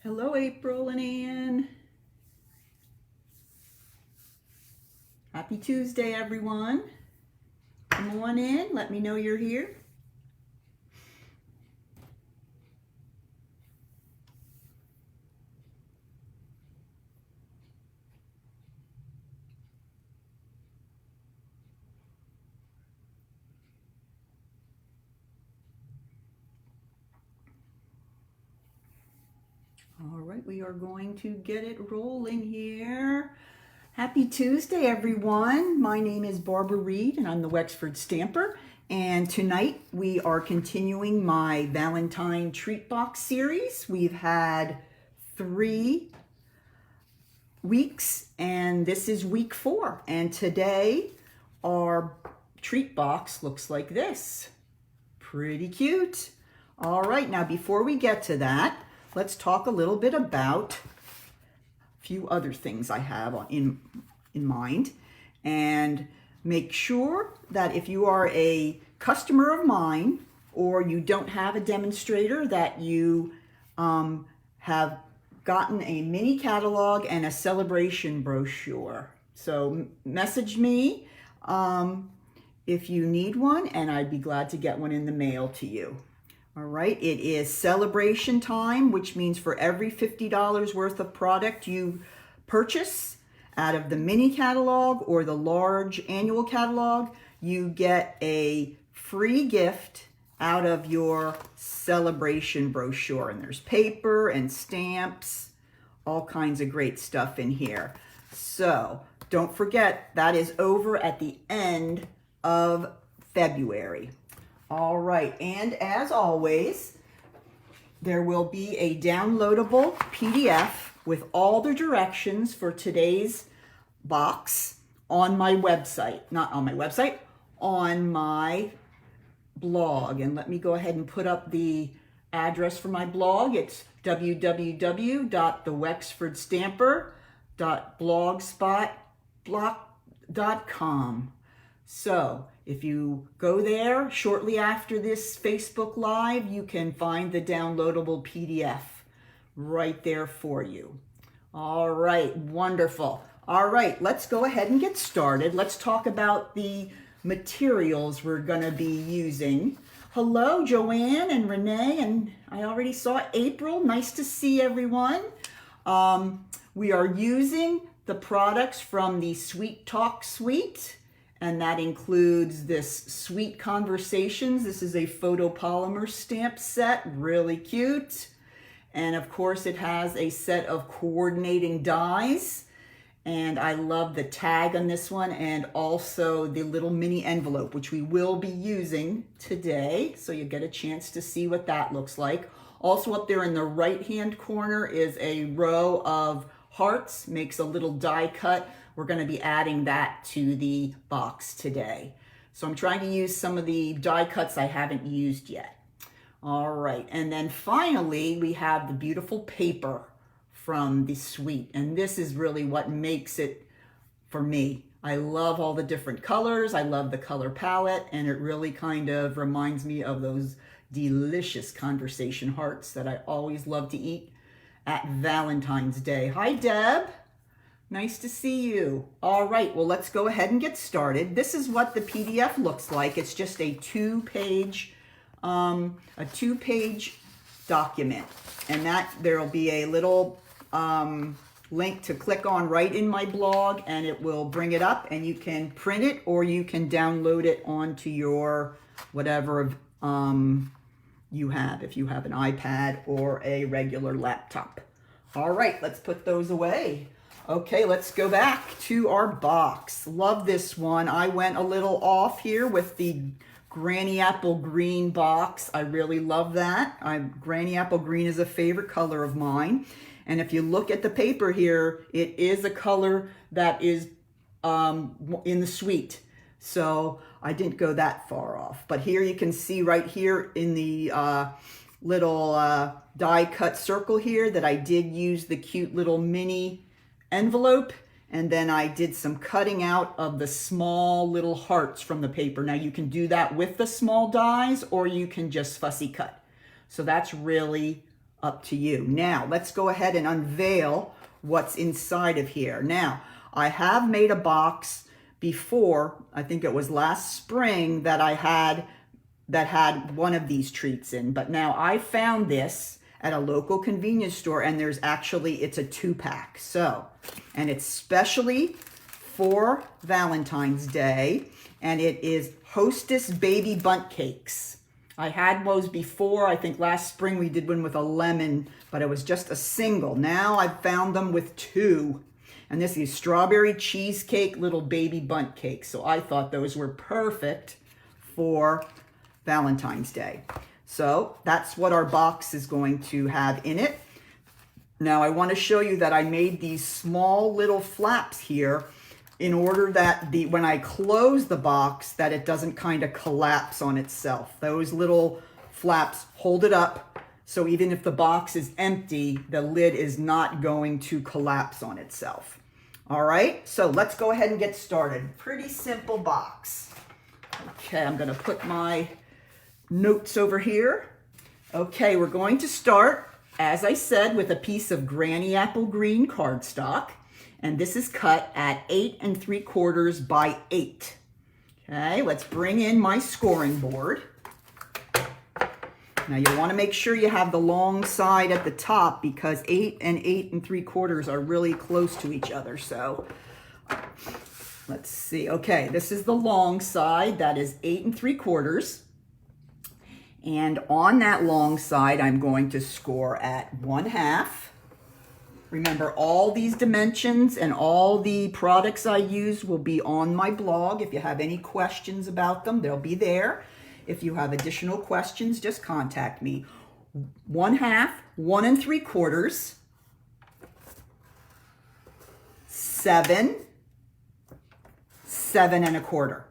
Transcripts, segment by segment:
Hello, April and Ann. Happy Tuesday, everyone. Come on in. Let me know you're here. All right, we are going to get it rolling here. Happy Tuesday, everyone. My name is Barbara Reed, and I'm the Wexford Stamper. And tonight we are continuing my Valentine treat box series. We've had 3 weeks, and this is week 4. And today our treat box looks like this. Pretty cute. All right, now before we get to that, let's talk a little bit about a few other things I have in mind, and make sure that if you are a customer of mine or you don't have a demonstrator, that you have gotten a mini catalog and a celebration brochure. So message me if you need one, and I'd be glad to get one in the mail to you. All right, it is celebration time, which means for every $50 worth of product you purchase out of the mini catalog or the large annual catalog, you get a free gift out of your celebration brochure. And there's paper and stamps, all kinds of great stuff in here. So don't forget, that is over at the end of February. All right, and as always, there will be a downloadable PDF with all the directions for today's box on my website. Not on my website, on my blog. And let me go ahead and put up the address for my blog. It's www.thewexfordstamper.blogspot.com. So if you go there shortly after this Facebook Live, you can find the downloadable PDF right there for you. All right, wonderful. All right, let's go ahead and get started. Let's talk about the materials we're going to be using. Hello, Joanne and Renee, and I already saw April. Nice to see everyone. We are using the products from the Sweet Talk Suite, and that includes this Sweet Conversations. This is a photopolymer stamp set, really cute. And of course it has a set of coordinating dies. And I love the tag on this one, and also the little mini envelope, which we will be using today. So you get a chance to see what that looks like. Also up there in the right-hand corner is a row of hearts, makes a little die cut. We're going to be adding that to the box today. So I'm trying to use some of the die cuts I haven't used yet. All right, and then finally we have the beautiful paper from the suite, and this is really what makes it for me. I love all the different colors. I love the color palette, and it really kind of reminds me of those delicious conversation hearts that I always love to eat at Valentine's Day. Hi, Deb. Nice to see you. All right, well, let's go ahead and get started. This is what the PDF looks like. It's just a two-page document, and that there'll be a little link to click on right in my blog, and it will bring it up, and you can print it or you can download it onto your whatever you have, if you have an iPad or a regular laptop. All right, let's put those away. Okay, let's go back to our box. Love this one. I went a little off here with the Granny Apple Green box. I really love that. Granny Apple Green is a favorite color of mine. And if you look at the paper here, it is a color that is in the suite. So I didn't go that far off. But here you can see right here in the little die cut circle here that I did use the cute little mini envelope, and then I did some cutting out of the small little hearts from the paper. Now you can do that with the small dies, or you can just fussy cut. So that's really up to you. Now, let's go ahead and unveil what's inside of here. Now, I have made a box before, I think it was last spring, that I had that had one of these treats in, but now I found this at a local convenience store, and it's a 2-pack. So, and it's specially for Valentine's Day, and it is Hostess Baby Bundt Cakes. I had those before. I think last spring we did one with a lemon, but it was just a single. Now I've found them with 2. And this is strawberry cheesecake little baby Bundt cakes. So I thought those were perfect for Valentine's Day. So that's what our box is going to have in it. Now I want to show you that I made these small little flaps here in order that when I close the box, that it doesn't kind of collapse on itself. Those little flaps hold it up, so even if the box is empty, the lid is not going to collapse on itself. All right, so let's go ahead and get started. Pretty simple box. Okay, I'm gonna put my notes over here. Okay, we're going to start, as I said, with a piece of Granny Apple Green cardstock. And this is cut at 8 3/4 by 8. Okay, let's bring in my scoring board. Now you want to make sure you have the long side at the top, because 8 and 8 3/4 are really close to each other. So let's see. Okay, this is the long side. That is 8 3/4. And on that long side, I'm going to score at 1/2. Remember, all these dimensions and all the products I use will be on my blog. If you have any questions about them, they'll be there. If you have additional questions, just contact me. 1/2, 1 3/4, 7, 7 1/4.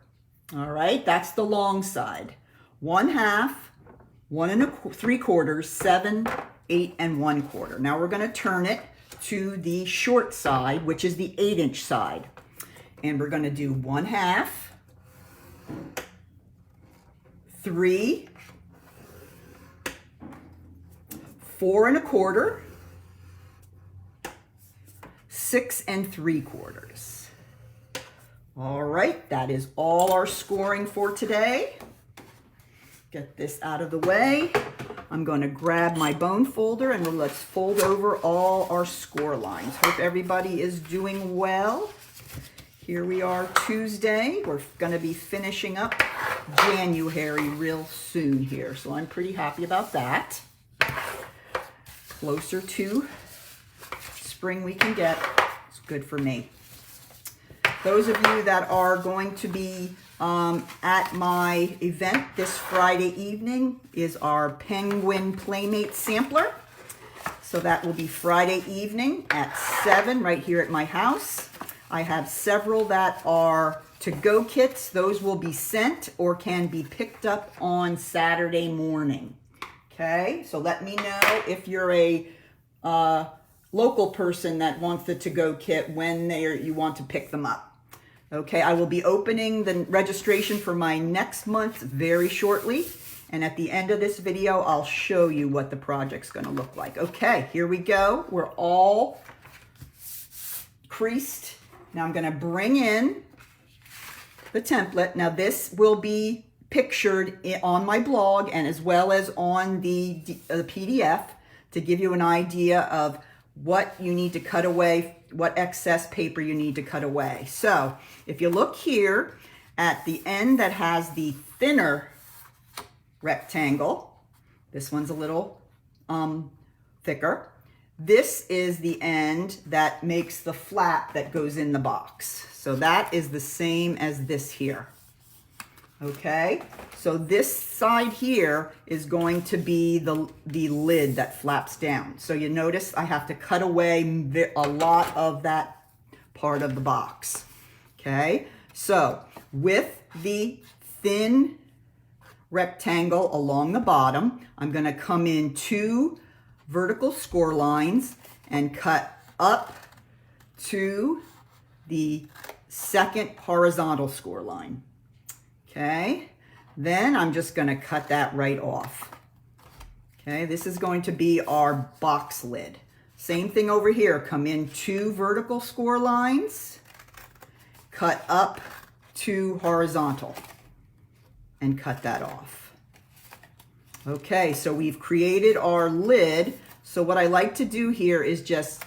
All right, that's the long side. 1/2, 1 3/4, 7, 8 1/4. Now we're going to turn it to the short side, which is the 8-inch side. And we're going to do 1/2, 3, 4 1/4, 6 3/4. All right, that is all our scoring for today. Get this out of the way. I'm going to grab my bone folder and let's fold over all our score lines. Hope everybody is doing well. Here we are, Tuesday. We're going to be finishing up January real soon here, so I'm pretty happy about that. Closer to spring we can get. It's good for me. Those of you that are going to be at my event this Friday evening is our Penguin Playmate Sampler. So that will be Friday evening at 7 right here at my house. I have several that are to-go kits. Those will be sent or can be picked up on Saturday morning. Okay, so let me know if you're a local person that wants the to-go kit when you want to pick them up. Okay, I will be opening the registration for my next month very shortly. And at the end of this video, I'll show you what the project's going to look like. Okay, here we go. We're all creased. Now I'm going to bring in the template. Now this will be pictured on my blog and as well as on the PDF to give you an idea of what you need to cut away, what excess paper you need to cut away. So if you look here at the end that has the thinner rectangle, this one's a little thicker. This is the end that makes the flap that goes in the box. So that is the same as this here. Okay, so this side here is going to be the lid that flaps down. So you notice I have to cut away a lot of that part of the box. Okay, so with the thin rectangle along the bottom, I'm going to come in 2 vertical score lines and cut up to the second horizontal score line. Okay, then I'm just going to cut that right off. Okay, this is going to be our box lid. Same thing over here. Come in 2 vertical score lines, cut up 2 horizontal, and cut that off. Okay, so we've created our lid. So what I like to do here is just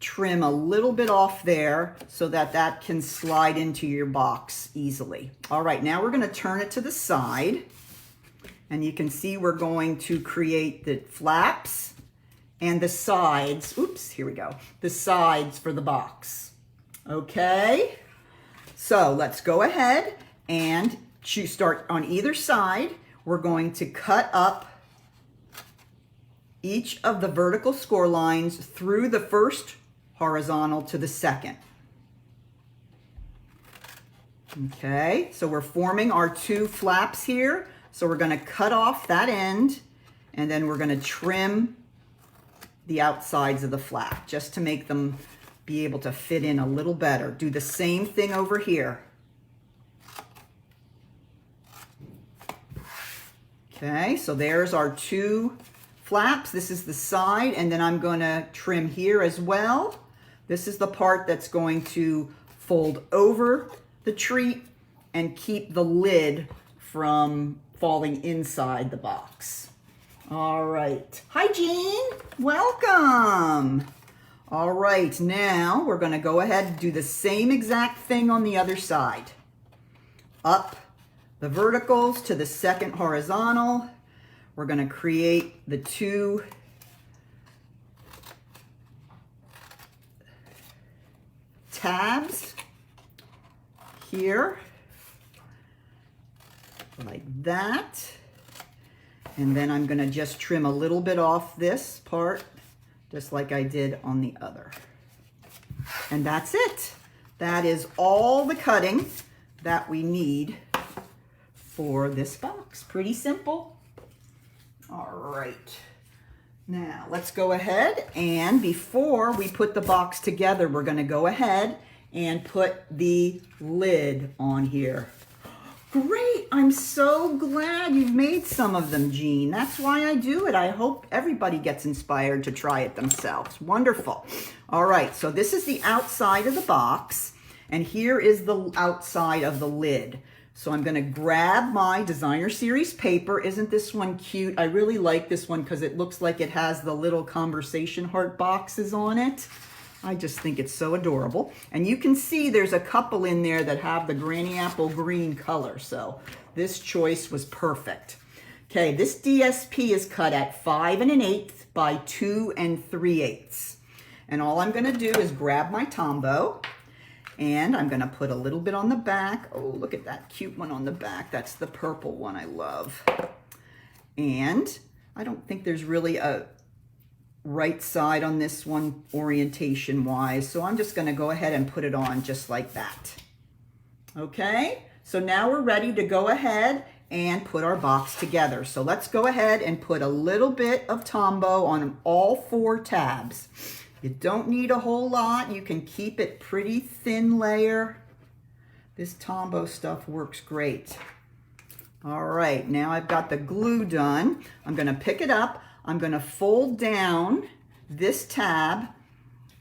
trim a little bit off there so that that can slide into your box easily. All right, now we're going to turn it to the side, and you can see we're going to create the flaps and the sides. Oops, here we go. The sides for the box. Okay, so let's go ahead and start on either side. We're going to cut up each of the vertical score lines through the first horizontal to the second. Okay, so we're forming our 2 flaps here. So we're going to cut off that end, and then we're going to trim the outsides of the flap just to make them be able to fit in a little better. Do the same thing over here. Okay, so there's our 2 flaps. This is the side, and then I'm going to trim here as well. This is the part that's going to fold over the treat and keep the lid from falling inside the box. All right. Hi, Jean. Welcome. All right, now we're going to go ahead and do the same exact thing on the other side. Up the verticals to the second horizontal. We're going to create the 2 tabs here, like that. And then I'm going to just trim a little bit off this part, just like I did on the other. And that's it. That is all the cutting that we need for this box. Pretty simple. All right. Now let's go ahead, and before we put the box together, we're going to go ahead and put the lid on here. Great. I'm so glad you've made some of them, Jean. That's why I do it. I hope everybody gets inspired to try it themselves. Wonderful. All right. So this is the outside of the box, and here is the outside of the lid. So I'm going to grab my designer series paper. Isn't this one cute? I really like this one because it looks like it has the little conversation heart boxes on it. I just think it's so adorable. And you can see there's a couple in there that have the granny apple green color. So this choice was perfect. Okay, this DSP is cut at 5 1/8 by 2 3/8. And all I'm going to do is grab my Tombow. And I'm going to put a little bit on the back. Oh, look at that cute one on the back. That's the purple one I love. And I don't think there's really a right side on this one orientation-wise. So I'm just going to go ahead and put it on just like that. Okay, so now we're ready to go ahead and put our box together. So let's go ahead and put a little bit of Tombow on all 4 tabs. You don't need a whole lot. You can keep it pretty thin layer. This Tombow stuff works great. All right, now I've got the glue done. I'm going to pick it up. I'm going to fold down this tab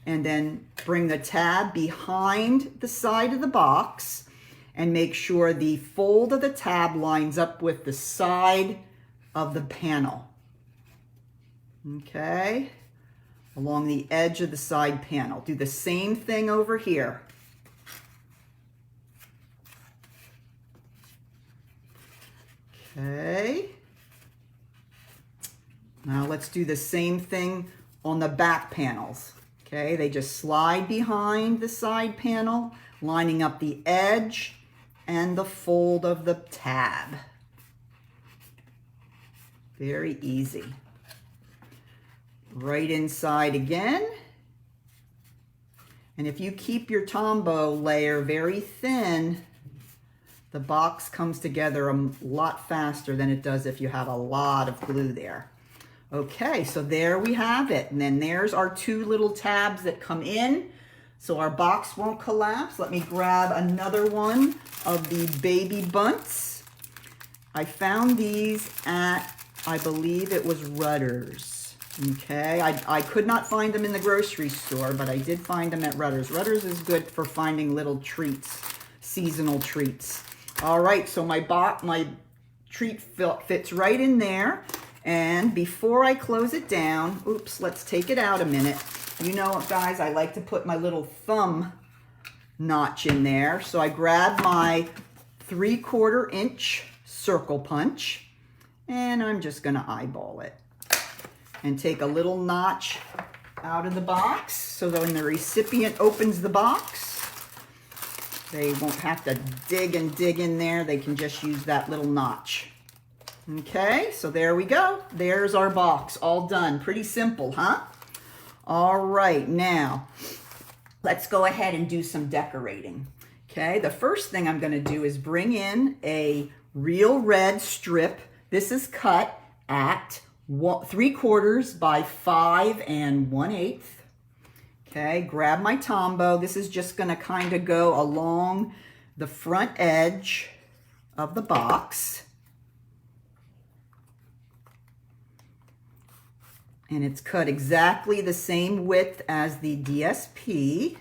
and then bring the tab behind the side of the box and make sure the fold of the tab lines up with the side of the panel. Okay. Along the edge of the side panel. Do the same thing over here. Okay. Now let's do the same thing on the back panels. Okay, they just slide behind the side panel, lining up the edge and the fold of the tab. Very easy. Right inside again. And if you keep your Tombow layer very thin, the box comes together a lot faster than it does if you have a lot of glue there. Okay, so there we have it. And then there's our 2 little tabs that come in, so our box won't collapse. Let me grab another one of the baby Bundts. I found these at I believe it was Rutter's. Okay, I could not find them in the grocery store, but I did find them at Rutter's. Rutter's is good for finding little treats, seasonal treats. All right, so my treat fits right in there. And before I close it down, oops, let's take it out a minute. You know, guys, I like to put my little thumb notch in there. So I grab my 3/4 inch circle punch, and I'm just gonna eyeball it and take a little notch out of the box so that when the recipient opens the box, they won't have to dig in there. They can just use that little notch. Okay, so there we go. There's our box, all done. Pretty simple, huh? All right, now let's go ahead and do some decorating. Okay, the first thing I'm gonna do is bring in a real red strip. This is cut at 3/4 by 5 1/8. Okay, grab my Tombow. This is just gonna kind of go along the front edge of the box. And it's cut exactly the same width as the DSP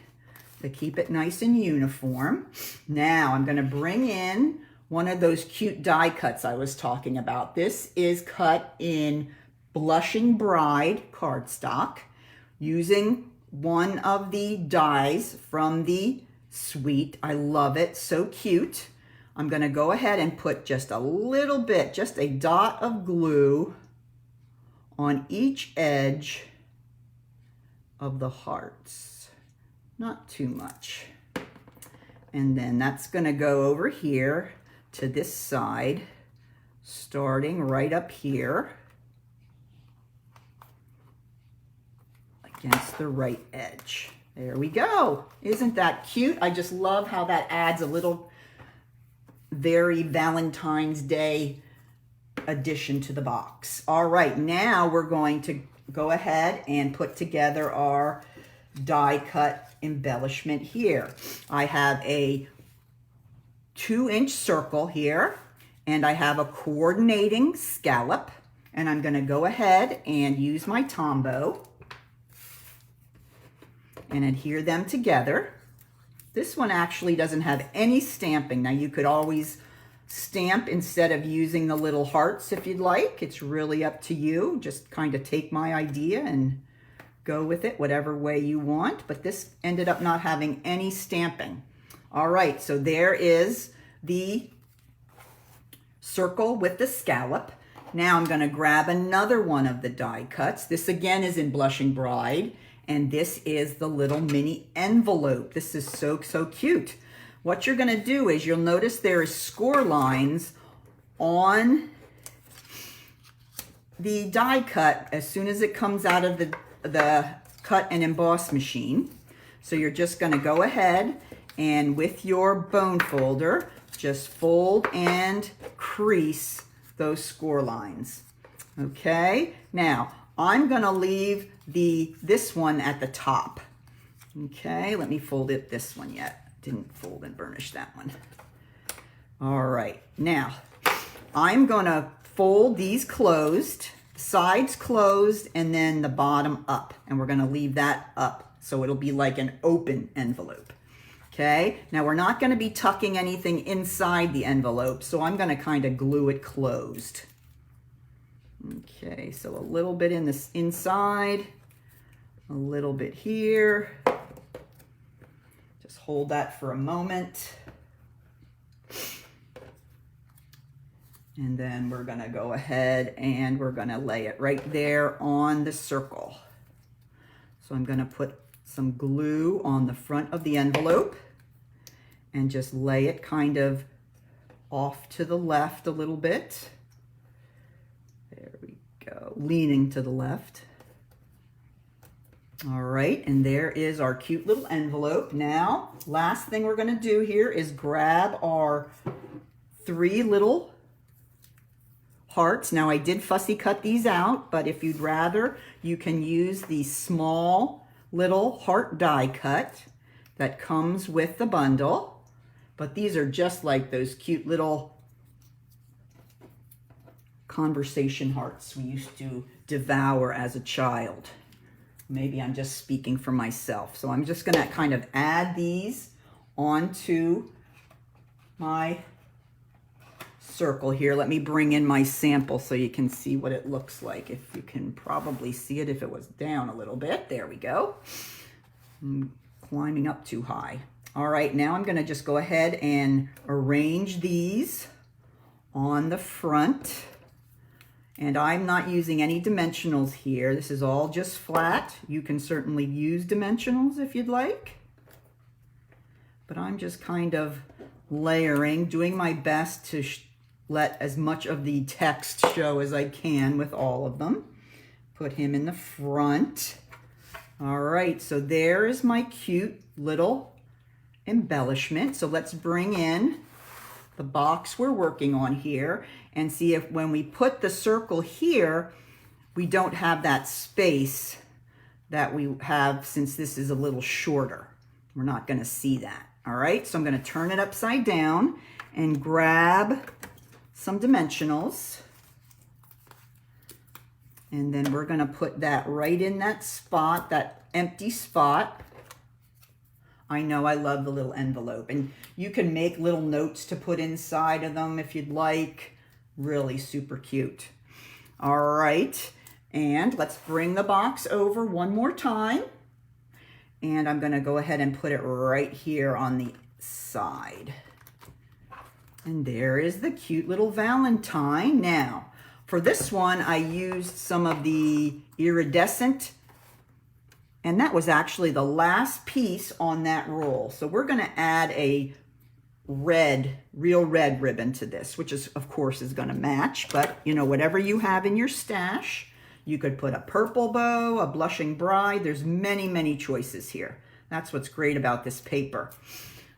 to keep it nice and uniform. Now I'm gonna bring in one of those cute die cuts I was talking about. This is cut in Blushing Bride cardstock using one of the dies from the suite. I love it, so cute. I'm gonna go ahead and put just a little bit, just a dot of glue on each edge of the hearts. Not too much. And then that's gonna go over here to this side, starting right up here against the right edge. There we go. Isn't that cute? I just love how that adds a little very Valentine's Day addition to the box. All right, now we're going to go ahead and put together our die cut embellishment here. I have a 2-inch circle here, and I have a coordinating scallop, and I'm gonna go ahead and use my Tombow and adhere them together. This one actually doesn't have any stamping. Now you could always stamp instead of using the little hearts if you'd like. It's really up to you. Just kind of take my idea and go with it whatever way you want, but this ended up not having any stamping. All right, so there is the circle with the scallop. Now I'm gonna grab another one of the die cuts. This again is in Blushing Bride, and this is the little mini envelope. This is so cute. What you're gonna do is you'll notice there is score lines on the die cut as soon as it comes out of the cut and emboss machine. So you're just gonna go ahead and with your bone folder, just fold and crease those score lines. Okay, now I'm gonna leave this one at the top. Okay, let me fold it this one yet. Didn't fold and burnish that one. All right, now I'm gonna fold these closed, sides closed, and then the bottom up, and we're gonna leave that up so it'll be like an open envelope. Okay, now we're not gonna be tucking anything inside the envelope, so I'm gonna kind of glue it closed. Okay, so a little bit in this inside, a little bit here. Just hold that for a moment. And then we're gonna go ahead and we're gonna lay it right there on the circle. So I'm gonna put some glue on the front of the envelope and just lay it kind of off to the left a little bit. There we go, leaning to the left. All right, and there is our cute little envelope. Now, last thing we're gonna do here is grab our 3 little hearts. Now I did fussy cut these out, but if you'd rather, you can use the small little heart die cut that comes with the bundle. But these are just like those cute little conversation hearts we used to devour as a child. Maybe I'm just speaking for myself. So I'm just gonna kind of add these onto my circle here. Let me bring in my sample so you can see what it looks like. If you can probably see it if it was down a little bit. There we go. I'm climbing up too high. All right, now I'm gonna just go ahead and arrange these on the front. And I'm not using any dimensionals here. This is all just flat. You can certainly use dimensionals if you'd like. But I'm just kind of layering, doing my best to let as much of the text show as I can with all of them. Put him in the front. All right, so there is my cute little embellishment. So let's bring in the box we're working on here and see if when we put the circle here, we don't have that space that we have since this is a little shorter. We're not gonna see that, all right? So I'm gonna turn it upside down and grab some dimensionals. And then we're gonna put that right in that spot, that empty spot. I know I love the little envelope, and you can make little notes to put inside of them if you'd like. Really super cute. All right, and let's bring the box over one more time. And I'm gonna go ahead and put it right here on the side. And there is the cute little Valentine. Now, for this one, I used some of the iridescent, and that was actually the last piece on that roll. So we're gonna add a red, real red ribbon to this, which is, of course, is gonna match, but you know, whatever you have in your stash, you could put a purple bow, a blushing bride. There's many, many choices here. That's what's great about this paper.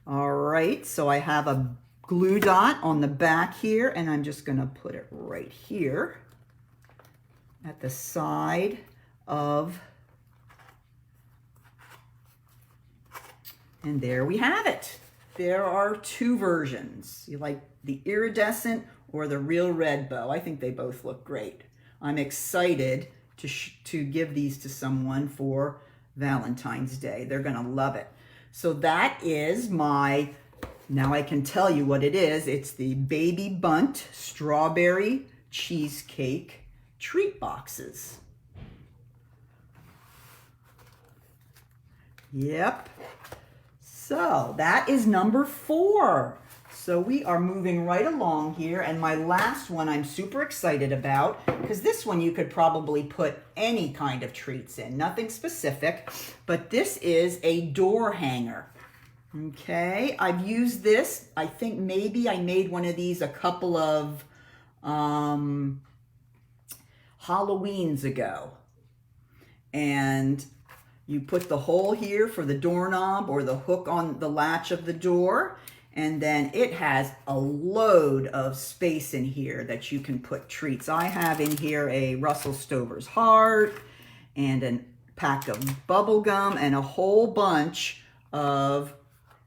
All right, so I have a glue dot on the back here, and I'm just gonna put it right here at the side of, and there we have it. There are two versions. You like the iridescent or the real red bow. I think they both look great. I'm excited to give these to someone for Valentine's Day. They're gonna love it. So that is my, now I can tell you what it is. It's the Baby Bundt Strawberry Cheesecake Treat Boxes. Yep. So that is number 4. So we are moving right along here. And my last one I'm super excited about, because this one you could probably put any kind of treats in, nothing specific, but this is a door hanger. Okay, I've used this. I think maybe I made one of these a couple of Halloweens ago. And you put the hole here for the doorknob or the hook on the latch of the door, and then it has a load of space in here that you can put treats. I have in here a Russell Stover's heart and a pack of bubble gum and a whole bunch of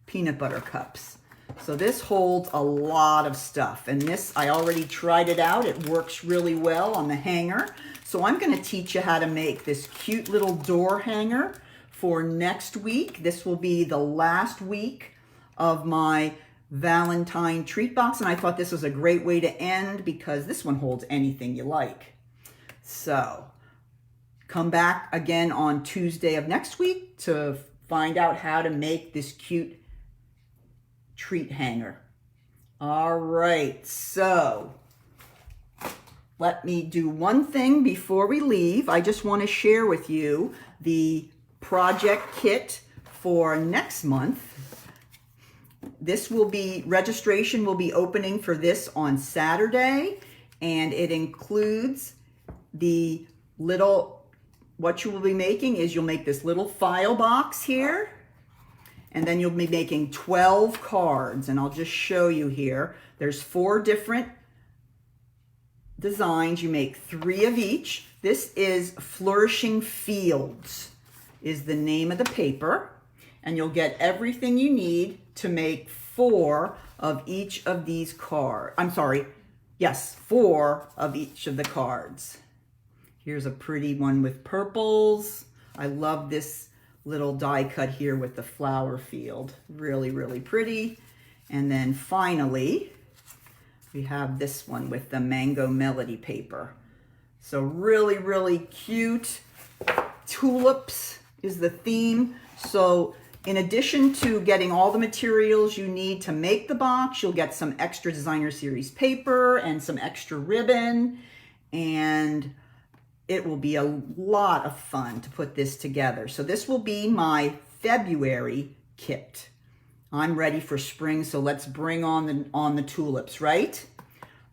peanut butter cups. So this holds a lot of stuff, and this, I already tried it out. It works really well on the hanger. So I'm gonna teach you how to make this cute little door hanger for next week. This will be the last week of my Valentine treat box, and I thought this was a great way to end because this one holds anything you like. So come back again on Tuesday of next week to find out how to make this cute treat hanger. All right, so let me do one thing before we leave. I just want to share with you the project kit for next month. This will be, registration will be opening for this on Saturday, and it includes the little, what you will be making is you'll make this little file box here, and then you'll be making 12 cards, and I'll just show you here. There's 4 different designs. You make 3 of each. This is Flourishing Fields is the name of the paper, and you'll get everything you need to make 4 of each of these cards. I'm sorry, Yes, 4 of each of the cards. Here's a pretty one with purples. I love this little die cut here with the flower field. Really, really pretty. And then finally, we have this one with the mango melody paper. So really, really cute. Tulips is the theme. So in addition to getting all the materials you need to make the box, you'll get some extra designer series paper and some extra ribbon, and it will be a lot of fun to put this together. So this will be my February kit. I'm ready for spring, so let's bring on the tulips, right?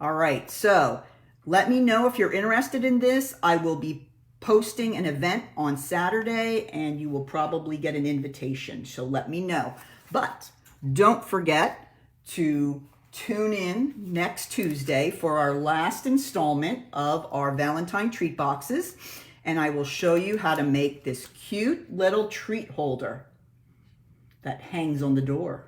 All right, so let me know if you're interested in this. I will be posting an event on Saturday, and you will probably get an invitation, so let me know. But don't forget to tune in next Tuesday for our last installment of our Valentine treat boxes, and I will show you how to make this cute little treat holder that hangs on the door.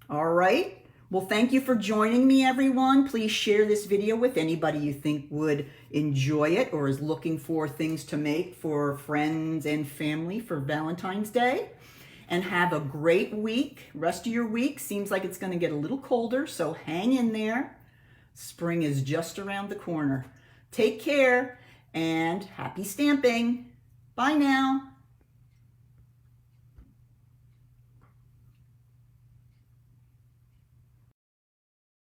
All right. Well, thank you for joining me, everyone. Please share this video with anybody you think would enjoy it or is looking for things to make for friends and family for Valentine's Day. And have a great week. Rest of your week seems like it's going to get a little colder, so hang in there. Spring is just around the corner. Take care and happy stamping. Bye now.